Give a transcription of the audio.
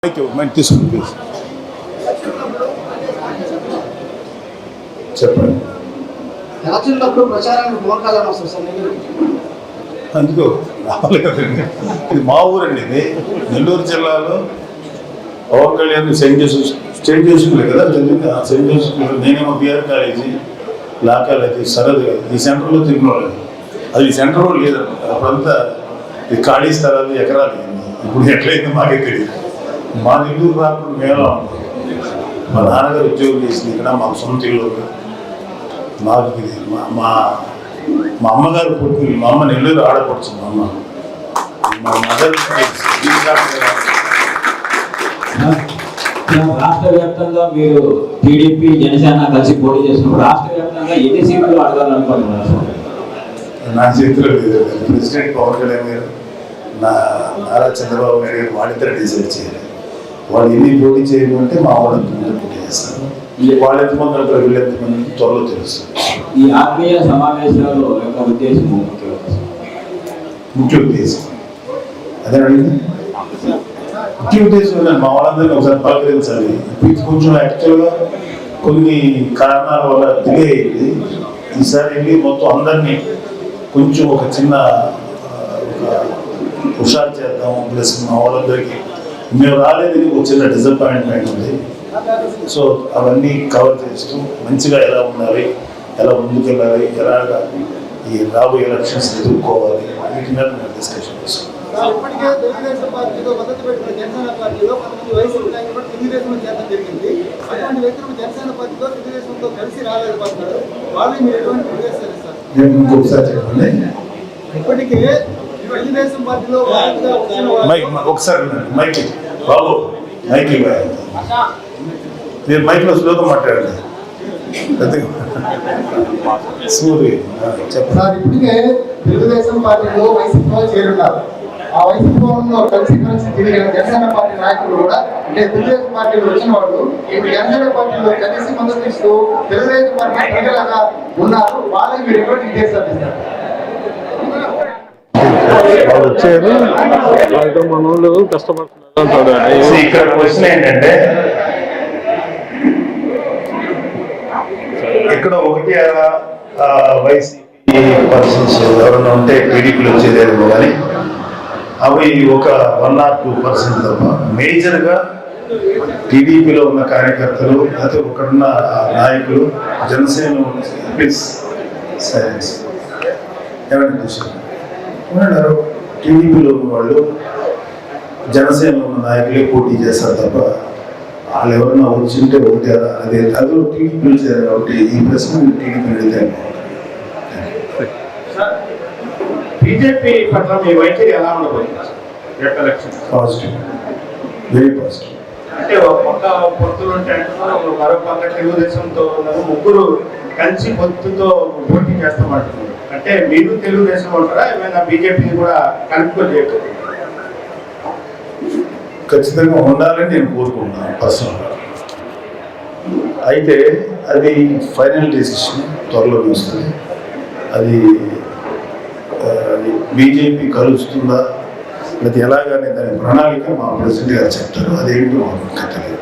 తీసుకుంది చెప్పండి. అందుకో రావాలి కదండి. ఇది మా ఊరండి. ఇది నెల్లూరు జిల్లాలో పవన్ కళ్యాణ్ సెయింట్ జోసెఫ్ కదా చదివింది. సెయింట్ జోసెఫ్ నేనేమో బిఆర్ కాలేజీ, లా కాలేజీ, సరదు ఈ సెంటర్లో తిరిగినోళ్ళు. అది ఈ సెంటర్ కూడా లేదండి. అప్పుడంతా ఇది ఖాళీ స్థలాలు ఎకరాలు. ఇప్పుడు ఎట్లయిందో మాకే తెలియదు. మా నెల్లూరు రాకుండా మేళ మా నాన్నగారు ఉద్యోగం చేసింది ఇక్కడ. మాకు సొంత ఇల్లు మాకు ఇది. మా అమ్మగారు పుట్టిన మా అమ్మ నెల్లూరు ఆడపడుతుంది. మా మదర్ రాష్ట్ర వ్యాప్తంగా మీరు టీడీపీ జనసేన కలిసి పోటీ చేసినప్పుడు రాష్ట్ర వ్యాప్తంగా ఎన్ని సీట్లు అడగాలనుకుంటున్నారు? నా చేతిలో లేదు. ప్రెసిడెంట్ పవన్ కళ్యాణ్ గారు, నారా చంద్రబాబు నాయుడు గారు వాళ్ళిద్దరు డిసైడ్ చేయాలి. వాళ్ళు ఎన్ని పోటీ చేయమంటే మా వాళ్ళకి పోటీ చేస్తారు. వాళ్ళు ఎంతమంది అంటారు, వీళ్ళు ఎంతమంది త్వరలో తెలుస్తుంది. ఈ ఆత్మీయ సమావేశాలు యొక్క ఉద్దేశం ముఖ్య ఉద్దేశం అదే అడిగింది. ముఖ్య ఉద్దేశం మా వాళ్ళందరినీ ఒకసారి పలకరించాలి. ఇది కొంచెం యాక్చువల్గా కొన్ని కారణాల వల్ల డిలే అయింది. ఈసారి వెళ్ళి మొత్తం అందరినీ కొంచెం ఒక చిన్న హుషారు చేద్దాం. ప్లస్ మా వాళ్ళందరికీ మేము రాలేదని ఒక చిన్న డిసప్పాయింట్మెంట్ ఉంది. సో అవన్నీ కవర్ చేస్తూ మంచిగా ఎలా ఉండాలి, ఎలా ముందుకెళ్ళాలి, ఎలాగా ఈ రాబోయే ఎలక్షన్స్ ఎదుర్కోవాలి, వీటి మీద మేము డిస్కషన్ చేస్తాం. నేను ఇంకొకసారి చెప్పండి. ఒకసారి మైక్ బాబు మైక్ మీరు మైక్లో స్లోగా మాట్లాడండి. సూర్య చెప్పారు. ఇప్పటికే తెలుగుదేశం పార్టీలో వైసీపీలో చేరున్నారు. ఆ వైసీపీలో కలిసి తిరిగిన జనసేన పార్టీ నాయకులు కూడా అంటే తెలుగుదేశం పార్టీలో వచ్చిన వాళ్ళు ఇప్పుడు జనసేన పార్టీలో కలిసి మద్దతు ఇస్తూ తెలుగుదేశం పార్టీ ప్రజలుగా ఉన్నారు. వాళ్ళకి మీరు ఎటువంటి విదేశాలు ఇస్తారు? వాళ్ళు వచ్చారు, వాళ్ళతో మన వాళ్ళు కష్టపడుతున్నారు. ఇక్కడ క్వశ్చన్ ఏంటంటే, ఇక్కడ ఒకటి వైసీపీ పర్సన్స్ ఎవరైనా ఉంటే టీడీపీలో వచ్చేదేమో కానీ అవి ఒక 1 or 2% తప్ప మేజర్గా టీడీపీలో ఉన్న కార్యకర్తలు లేకపోతే ఒకడున్న నాయకులు జనసేన సైలెన్స్ ఏమంటే చూసారు ఉన్నారు. టీడీపీలో ఉన్న వాళ్ళు జనసేనలో ఉన్న నాయకులే పోటీ చేస్తారు తప్ప వాళ్ళు ఎవరన్నా వచ్చింటే ఒకటి అదే అది టీడీపీలో చేయాలి. కాబట్టి ఈ ప్రశ్న టీడీపీ అడిగితే బీజేపీ పట్ల మీ వైఖరి ఎలా ఉండబోతుంది? Positive, very positive. అంటే ఒక పక్క పొత్తులు ఉంటే మరో పక్క తెలుగుదేశంతో ఉన్నారు. ముగ్గురు కలిసి పొత్తుతో పోటీ చేస్తామంటున్నారు. అంటే మీరు తెలుగుదేశం ఉంటారా, ఏమైనా బీజేపీని కూడా కలుపుకొని చేయకూడదు? ఖచ్చితంగా ఉండాలని నేను కోరుకుంటున్నాను పర్సనల్గా. అయితే అది ఫైనల్ డెసిషన్ త్వరలో వస్తుంది. అది బీజేపీ కలుస్తుందా లేదా ఎలాగనే దాని ప్రణాళిక మా ప్రెసిడెంట్ గారు చెప్తారు. అదేంటో మాకు తెలియదు.